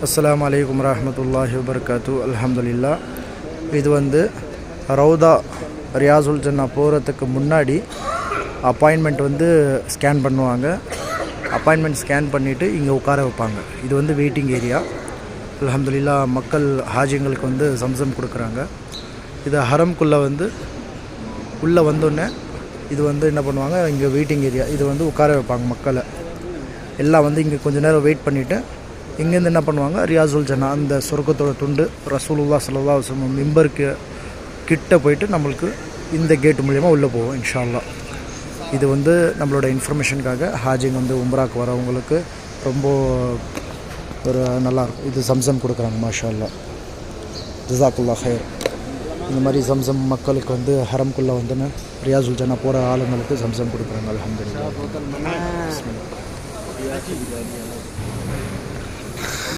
அஸ்ஸலாமு அலைக்கும் வரஹ்மத்துல்லாஹி வபரகாத்து. அல்ஹம்துலில்லாஹ். இது வந்து ரவுதா ரியாசுல் ஜன்னா போகிறதுக்கு முன்னாடி அப்பாயின்மெண்ட் வந்து ஸ்கேன் பண்ணுவாங்க. அப்பாயின்மெண்ட் ஸ்கேன் பண்ணிவிட்டு இங்கே உட்கார வைப்பாங்க. இது வந்து வெயிட்டிங் ஏரியா. அல்ஹம்துலில்லாஹ் மக்கள் ஹாஜிங்களுக்கு வந்து சம்சம் கொடுக்குறாங்க. இது ஹரம்குள்ளே வந்து உள்ளே வந்தோடனே இது வந்து என்ன பண்ணுவாங்க, இங்கே வெயிட்டிங் ஏரியா. இது வந்து உட்கார வைப்பாங்க மக்களை எல்லாம். வந்து இங்கே கொஞ்சம் நேரம் வெயிட் பண்ணிவிட்டு இங்கேருந்து என்ன பண்ணுவாங்க, ரியாசுல் ஜன்னா அந்த சொர்க்கத்தோட துண்டு ரசூலுல்லாஹ் ஸல்லல்லாஹு அலைஹி வஸல்லம் மிம்பருக்கு கிட்ட போயிட்டு நம்மளுக்கு இந்த கேட்டு மூலிமா உள்ளே போவோம் இன்ஷா அல்லாஹ். இது வந்து நம்மளோட இன்ஃபர்மேஷனுக்காக ஹாஜிங்க வந்து உம்ராக்கு வரவங்களுக்கு ரொம்ப ஒரு நல்லாயிருக்கும். இது சம்சம் கொடுக்குறாங்க மாஷா அல்லாஹ். ஜஸாக்குல்லாஹ் ஹைர். இந்த மாதிரி சம்சம் மக்களுக்கு வந்து ஹரம்குள்ளே வந்துன்னு ரியாசுல் ஜன்னா போகிற ஆளுங்களுக்கு சம்சம் கொடுக்குறாங்க. அல்ஹம்துலில்லாஹ்.